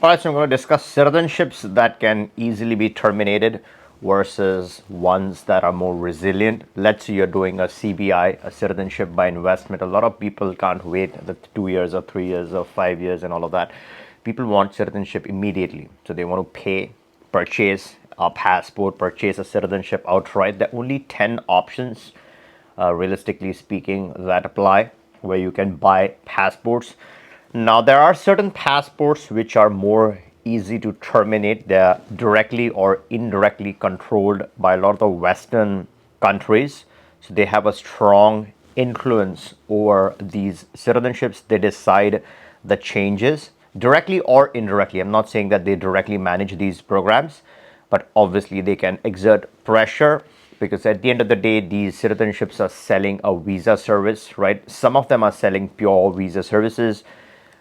All right, so I'm going to discuss citizenships that can easily be terminated versus ones that are more resilient. Let's say you're doing a CBI, a citizenship by investment. A lot of people can't wait the 2 years or 3 years or 5 years and all of that. People want citizenship immediately. So they want to pay, purchase a passport, purchase a citizenship outright. There are only 10 options, realistically speaking, that apply where you can buy passports. Now, there are certain passports which are more easy to terminate. They're directly or indirectly controlled by a lot of the Western countries. So they have a strong influence over these citizenships. They decide the changes directly or indirectly. I'm not saying that they directly manage these programs, but obviously they can exert pressure because at the end of the day, these citizenships are selling a visa service, right? Some of them are selling pure visa services.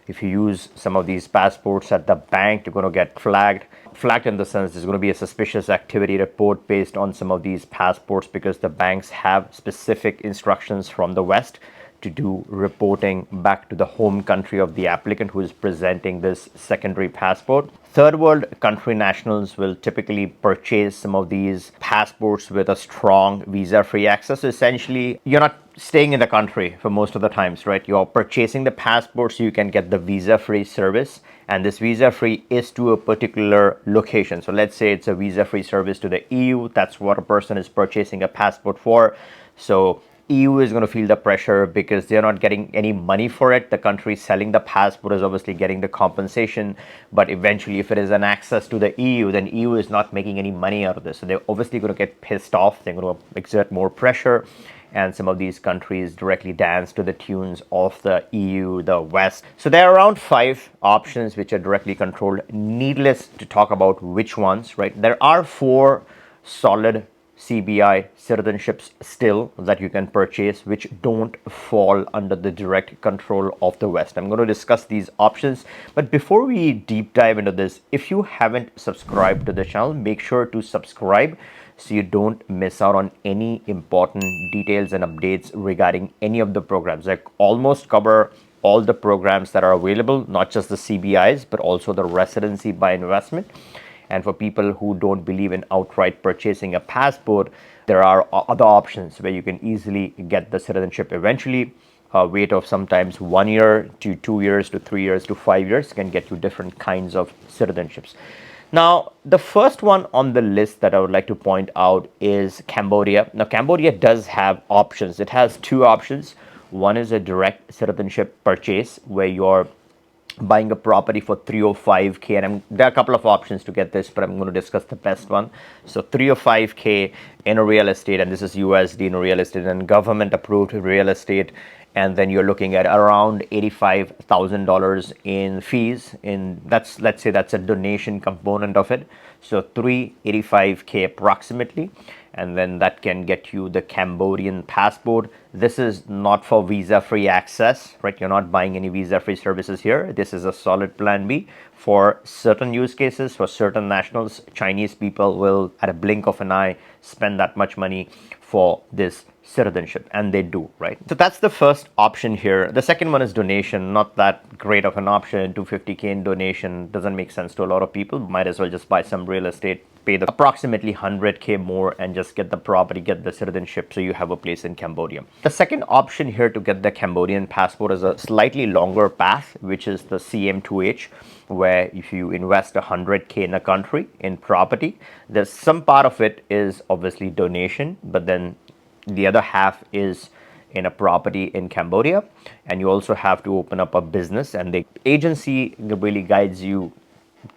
If you use some of these passports at the bank, you're going to get flagged. Flagged in the sense there's going to be a suspicious activity report based on some of these passports because the banks have specific instructions from the West to do reporting back to the home country of the applicant who is presenting this secondary passport. Third world country nationals will typically purchase some of these passports with a strong visa free access. So essentially, you're not staying in the country for most of the times, right? You're purchasing the passport so you can get the visa free service. And this visa free is to a particular location. So let's say it's a visa free service to the EU. That's what a person is purchasing a passport for. So EU is going to feel the pressure because they're not getting any money for it. The country selling the passport is obviously getting the compensation, but eventually if it is an access to the EU, then EU is not making any money out of this. So they're obviously going to get pissed off. They're going to exert more pressure, and some of these countries directly dance to the tunes of the EU, the West. So there are around 5 options which are directly controlled. Needless to talk about which ones, right? There are 4 solid CBI citizenships still that you can purchase which don't fall under the direct control of the West. I'm going to discuss these options, but before we deep dive into this, if you haven't subscribed to the channel, make sure to subscribe so you don't miss out on any important details and updates regarding any of the programs. I almost cover all the programs that are available, not just the CBIs but also the residency by investment. And for people who don't believe in outright purchasing a passport, there are other options where you can easily get the citizenship eventually. A wait of sometimes 1 year to 2 years to 3 years to 5 years can get you different kinds of citizenships. Now, the first one on the list that I would like to point out is Cambodia. Now, Cambodia does have options. It has 2 options. One is a direct citizenship purchase where you're buying a property for 305k, and there are a couple of options to get this, but I'm going to discuss the best one. So 305k in a real estate, and this is USD in a real estate and government approved real estate, and then you're looking at around $85,000 in fees. In that's, let's say that's a donation component of it, so 385k approximately, and then that can get you the Cambodian passport. This is not for visa free access, right? You're not buying any visa free services here. This is a solid plan B for certain use cases, for certain nationals. Chinese people will at a blink of an eye spend that much money for this citizenship, and they do, right? So that's the first option here. The second one is donation. Not that great of an option. 250k in donation doesn't make sense to a lot of people. Might as well just buy some real estate, pay the approximately 100k more, and just get the property, get the citizenship, so you have a place in Cambodia. The second option here to get the Cambodian passport is a slightly longer path, which is the CM2H, where if you invest 100k in a country in property, there's some part of it is obviously donation, but then the other half is in a property in Cambodia, and you also have to open up a business, and the agency really guides you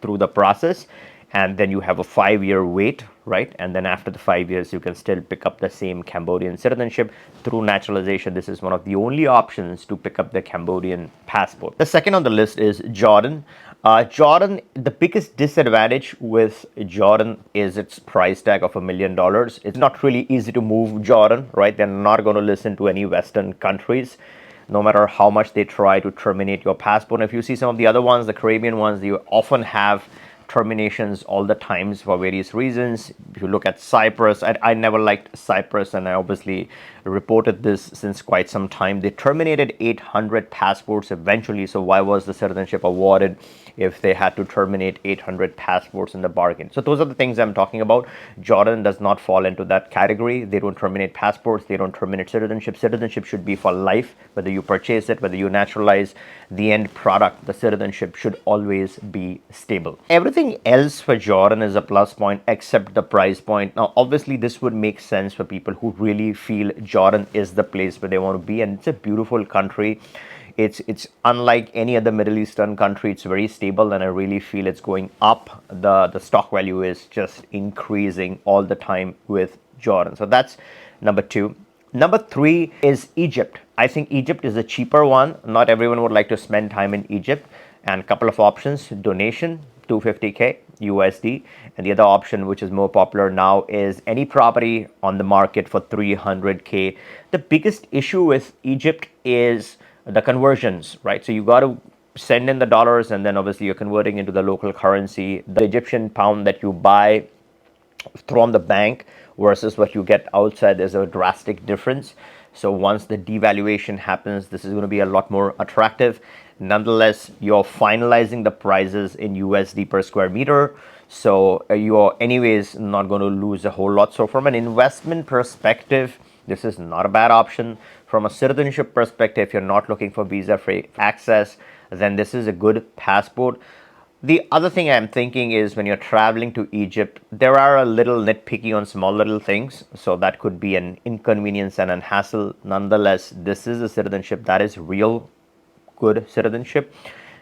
through the process, and then you have a 5-year wait, right? And then after the 5 years, you can still pick up the same Cambodian citizenship through naturalization. This is one of the only options to pick up the Cambodian passport. The second on the list is Jordan. Jordan, the biggest disadvantage with Jordan is its price tag of $1 million. It's not really easy to move Jordan, right? They're not going to listen to any Western countries, no matter how much they try to terminate your passport. If you see some of the other ones, the Caribbean ones, you often have terminations all the times for various reasons. If you look at Cyprus, I never liked Cyprus, and I obviously reported this since quite some time. They terminated 800 passports eventually. So why was the citizenship awarded if they had to terminate 800 passports in the bargain? So those are the things I'm talking about. Jordan does not fall into that category. They don't terminate passports. They don't terminate citizenship. Citizenship should be for life. Whether you purchase it, whether you naturalize, the end product, the citizenship should always be stable. Everything else for Jordan is a plus point except the price point. Now, obviously, this would make sense for people who really feel Jordan is the place where they want to be, and it's a beautiful country. It's unlike any other Middle Eastern country. It's very stable, and I really feel it's going up. The stock value is just increasing all the time with Jordan. So that's number two. Number three is Egypt. I think Egypt is a cheaper one. Not everyone would like to spend time in Egypt. And a couple of options: donation, 250K USD, and the other option, which is more popular now, is any property on the market for 300K. The biggest issue with Egypt is the conversions, right? So you got to send in the dollars, and then obviously you're converting into the local currency. The Egyptian pound that you buy from the bank versus what you get outside, there's a drastic difference. So once the devaluation happens, this is going to be a lot more attractive. Nonetheless, you're finalizing the prices in USD per square meter, so you're anyways not going to lose a whole lot. So from an investment perspective, this is not a bad option. From a citizenship perspective, if you're not looking for visa-free access, then this is a good passport. The other thing I'm thinking is when you're traveling to Egypt, there are a little nitpicky on small little things. So that could be an inconvenience and a hassle. Nonetheless, this is a citizenship that is real good citizenship.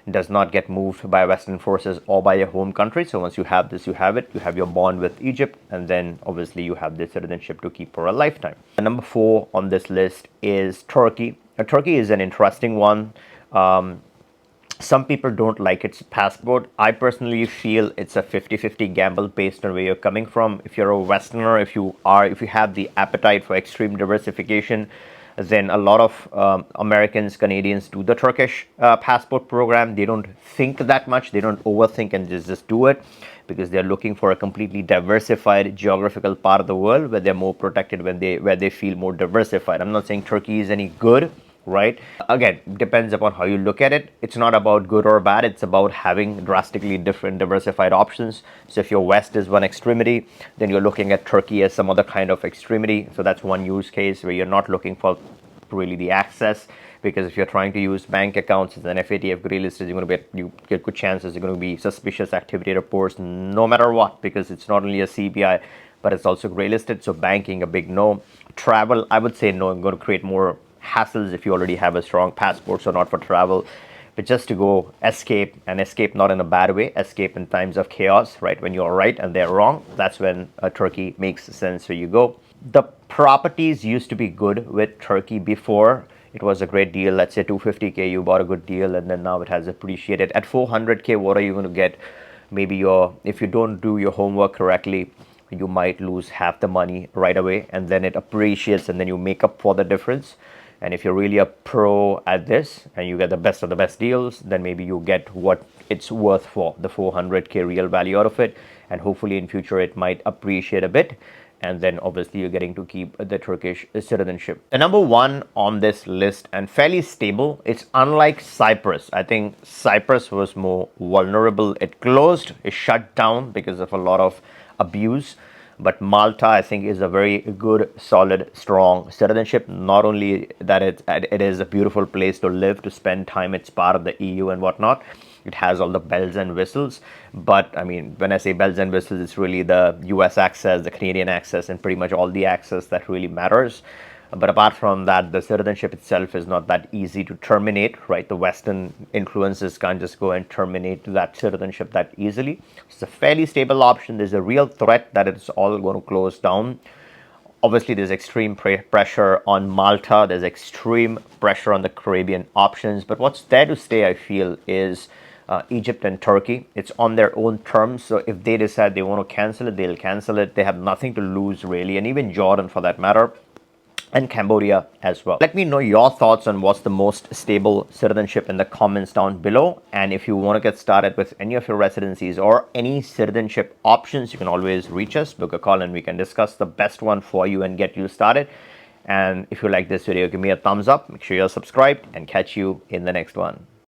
It does not get moved by Western forces or by your home country. So once you have this, you have it. You have your bond with Egypt, and then obviously you have this citizenship to keep for a lifetime. And number four on this list is Turkey. Turkey is an interesting one. Some people don't like its passport. I personally feel it's a 50-50 gamble based on where you're coming from. If you're a Westerner, if you have the appetite for extreme diversification, then a lot of Americans, Canadians do the Turkish passport program. They don't think that much. They don't overthink and just do it because they're looking for a completely diversified geographical part of the world where they're more protected, where they feel more diversified. I'm not saying Turkey is any good, right? Again, depends upon how you look at it. It's not about good or bad. It's about having drastically different diversified options. So if your West is one extremity, then you're looking at Turkey as some other kind of extremity. So that's one use case where you're not looking for really the access, because if you're trying to use bank accounts as an FATF gray listed, you get good chances you're going to be suspicious activity reports no matter what, because it's not only a CBI, but it's also gray listed. So banking, a big no. Travel, I would say no. I'm going to create more hassles if you already have a strong passport, so not for travel, but just to go escape, and escape not in a bad way, escape in times of chaos, right? When you're right and they're wrong, that's when Turkey makes sense for you go. The properties used to be good with Turkey before. It was a great deal. Let's say 250K, you bought a good deal, and then now it has appreciated. At 400K, what are you going to get? Maybe if you don't do your homework correctly, you might lose half the money right away, and then it appreciates, and then you make up for the difference. And if you're really a pro at this and you get the best of the best deals, then maybe you get what it's worth for the 400K real value out of it. And hopefully in future, it might appreciate a bit. And then obviously you're getting to keep the Turkish citizenship. The number one on this list, and fairly stable, it's unlike Cyprus. I think Cyprus was more vulnerable. It closed, it shut down because of a lot of abuse. But Malta, I think, is a very good, solid, strong citizenship. Not only that it is a beautiful place to live, to spend time. It's part of the EU and whatnot. It has all the bells and whistles. But I mean, when I say bells and whistles, it's really the US access, the Canadian access, and pretty much all the access that really matters. But apart from that, the citizenship itself is not that easy to terminate, right? The Western influences can't just go and terminate that citizenship that easily. It's a fairly stable option. There's a real threat that it's all going to close down. Obviously, there's extreme pressure on Malta. There's extreme pressure on the Caribbean options. But what's there to stay, I feel, is Egypt and Turkey. It's on their own terms. So if they decide they want to cancel it, they'll cancel it. They have nothing to lose, really. And even Jordan, for that matter. and Cambodia as well. Let me know your thoughts on what's the most stable citizenship in the comments down below. And if you want to get started with any of your residencies or any citizenship options, you can always reach us, book a call, and we can discuss the best one for you and get you started. And if you like this video, give me a thumbs up, make sure you're subscribed, and catch you in the next one.